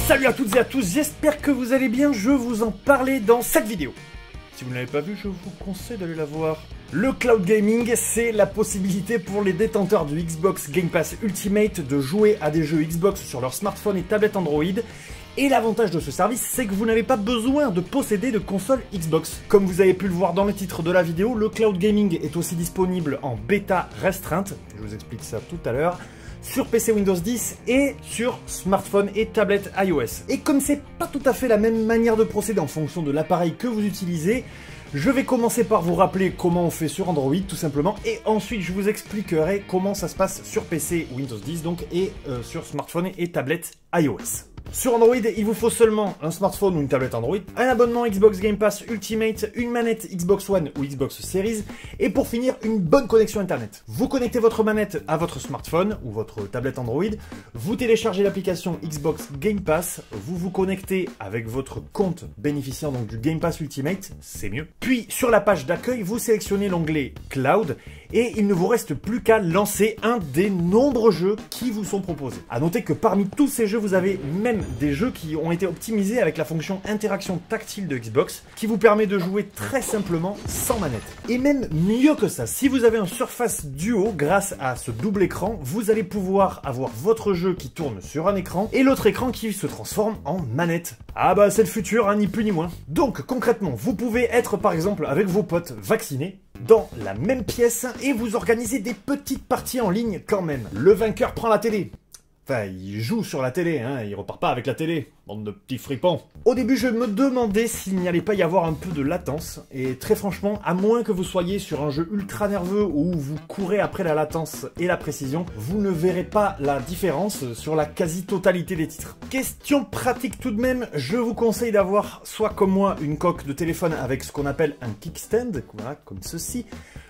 Salut à toutes et à tous, j'espère que vous allez bien, je vous en parlais dans cette vidéo. Si vous ne l'avez pas vue, je vous conseille d'aller la voir. Le cloud gaming, c'est la possibilité pour les détenteurs du Xbox Game Pass Ultimate de jouer à des jeux Xbox sur leur smartphone et tablette Android. Et l'avantage de ce service, c'est que vous n'avez pas besoin de posséder de console Xbox. Comme vous avez pu le voir dans le titre de la vidéo, le cloud gaming est aussi disponible en bêta restreinte, je vous explique ça tout à l'heure, sur PC Windows 10 et sur smartphone et tablette iOS. Et comme c'est pas tout à fait la même manière de procéder en fonction de l'appareil que vous utilisez, je vais commencer par vous rappeler comment on fait sur Android tout simplement, et ensuite je vous expliquerai comment ça se passe sur PC Windows 10 donc et sur smartphone et tablette iOS. Sur Android, il vous faut seulement un smartphone ou une tablette Android, un abonnement Xbox Game Pass Ultimate, une manette Xbox One ou Xbox Series, et pour finir, une bonne connexion Internet. Vous connectez votre manette à votre smartphone ou votre tablette Android, vous téléchargez l'application Xbox Game Pass, vous vous connectez avec votre compte bénéficiant donc du Game Pass Ultimate, c'est mieux. Puis sur la page d'accueil, vous sélectionnez l'onglet Cloud, et il ne vous reste plus qu'à lancer un des nombreux jeux qui vous sont proposés. A noter que parmi tous ces jeux, vous avez même des jeux qui ont été optimisés avec la fonction interaction tactile de Xbox, qui vous permet de jouer très simplement sans manette. Et même mieux que ça, si vous avez un Surface Duo, grâce à ce double écran, vous allez pouvoir avoir votre jeu qui tourne sur un écran, et l'autre écran qui se transforme en manette. Ah bah c'est le futur, hein, ni plus ni moins. Donc concrètement, vous pouvez être par exemple avec vos potes vaccinés, dans la même pièce, et vous organisez des petites parties en ligne quand même. Le vainqueur prend la télé. Enfin, il joue sur la télé, hein, il repart pas avec la télé, bande de petits fripons. Au début, je me demandais s'il n'y allait pas y avoir un peu de latence, et très franchement, à moins que vous soyez sur un jeu ultra nerveux où vous courez après la latence et la précision, vous ne verrez pas la différence sur la quasi-totalité des titres. Question pratique tout de même, je vous conseille d'avoir, soit comme moi, une coque de téléphone avec ce qu'on appelle un kickstand, voilà, comme ceci.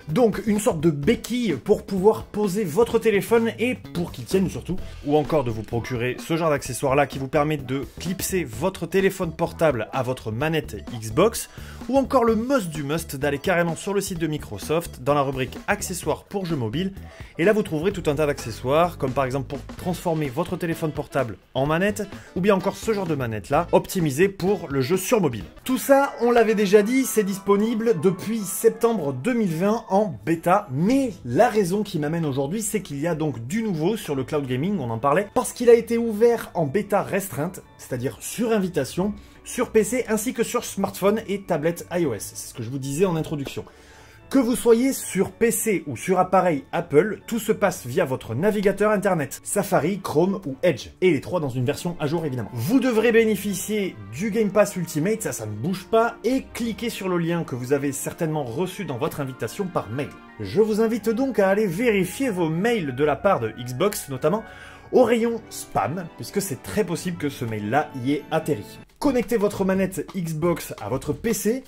Donc une sorte de béquille pour pouvoir poser votre téléphone et pour qu'il tienne surtout, ou encore de vous procurer ce genre d'accessoire là qui vous permet de clipser votre téléphone portable à votre manette Xbox, ou encore le must du must d'aller carrément sur le site de Microsoft dans la rubrique accessoires pour jeux mobiles, et là vous trouverez tout un tas d'accessoires comme par exemple pour transformer votre téléphone portable en manette, ou bien encore ce genre de manette là optimisé pour le jeu sur mobile. Tout ça, on l'avait déjà dit, c'est disponible depuis septembre 2020 en bêta, mais la raison qui m'amène aujourd'hui, c'est qu'il y a donc du nouveau sur le cloud gaming, on en parlait, parce qu'il a été ouvert en bêta restreinte, c'est-à-dire sur invitation, sur PC ainsi que sur smartphone et tablette iOS. C'est ce que je vous disais en introduction. Que vous soyez sur PC ou sur appareil Apple, tout se passe via votre navigateur internet, Safari, Chrome ou Edge, et les trois dans une version à jour évidemment. Vous devrez bénéficier du Game Pass Ultimate, ça ne bouge pas, et cliquez sur le lien que vous avez certainement reçu dans votre invitation par mail. Je vous invite donc à aller vérifier vos mails de la part de Xbox notamment, au rayon spam, puisque c'est très possible que ce mail-là y ait atterri. Connectez votre manette Xbox à votre PC.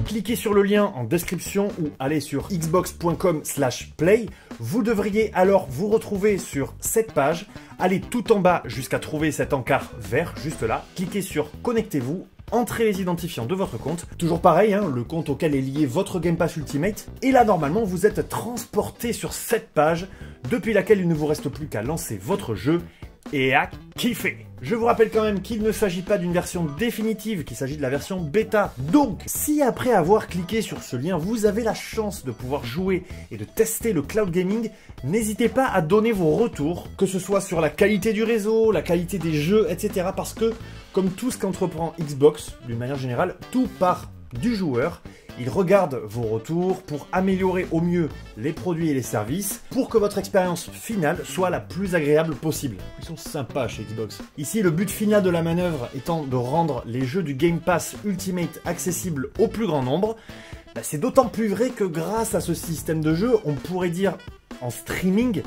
Cliquez sur le lien en description ou allez sur xbox.com/play. Vous devriez alors vous retrouver sur cette page. Allez tout en bas jusqu'à trouver cet encart vert, juste là. Cliquez sur Connectez-vous. Entrez les identifiants de votre compte. Toujours pareil, hein, le compte auquel est lié votre Game Pass Ultimate. Et là, normalement, vous êtes transporté sur cette page, depuis laquelle il ne vous reste plus qu'à lancer votre jeu et à kiffer. Je vous rappelle quand même qu'il ne s'agit pas d'une version définitive, qu'il s'agit de la version bêta. Donc, si après avoir cliqué sur ce lien, vous avez la chance de pouvoir jouer et de tester le cloud gaming, n'hésitez pas à donner vos retours, que ce soit sur la qualité du réseau, la qualité des jeux, etc. Parce que, comme tout ce qu'entreprend Xbox, d'une manière générale, tout part du joueur. Il regarde vos retours pour améliorer au mieux les produits et les services pour que votre expérience finale soit la plus agréable possible. Ils sont sympas chez Xbox. Ici, le but final de la manœuvre étant de rendre les jeux du Game Pass Ultimate accessibles au plus grand nombre. C'est d'autant plus vrai que grâce à ce système de jeu, on pourrait dire en streaming,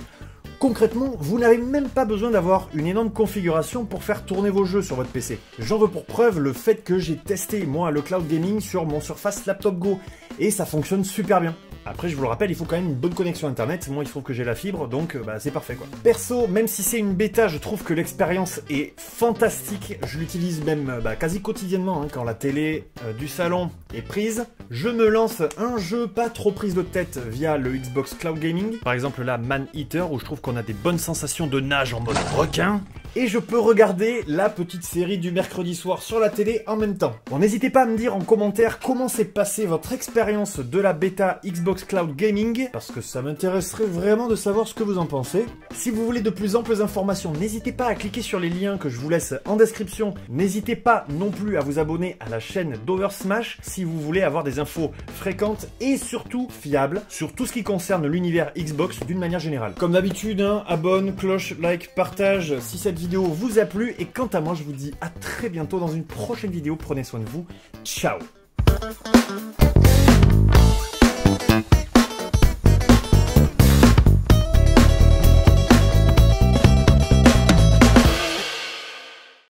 concrètement, vous n'avez même pas besoin d'avoir une énorme configuration pour faire tourner vos jeux sur votre PC. J'en veux pour preuve le fait que j'ai testé, moi, le cloud gaming sur mon Surface Laptop Go, et ça fonctionne super bien. Après, je vous le rappelle, il faut quand même une bonne connexion internet. Moi, il faut que j'ai la fibre, donc c'est parfait quoi. Perso, même si c'est une bêta, je trouve que l'expérience est fantastique. Je l'utilise même quasi quotidiennement hein, quand la télé du salon est prise. Je me lance un jeu pas trop prise de tête via le Xbox Cloud Gaming. Par exemple la Man Eater, où je trouve qu'on a des bonnes sensations de nage en mode requin. Et je peux regarder la petite série du mercredi soir sur la télé en même temps. Bon, n'hésitez pas à me dire en commentaire comment s'est passée votre expérience de la bêta Xbox Cloud Gaming, parce que ça m'intéresserait vraiment de savoir ce que vous en pensez. Si vous voulez de plus amples informations, n'hésitez pas à cliquer sur les liens que je vous laisse en description. N'hésitez pas non plus à vous abonner à la chaîne d'Oversmash si vous voulez avoir des infos fréquentes et surtout fiables sur tout ce qui concerne l'univers Xbox d'une manière générale. Comme d'habitude, hein, abonne, cloche, like, partage si cette vidéo vous a plu, et quant à moi je vous dis à très bientôt dans une prochaine vidéo. Prenez soin de vous, ciao.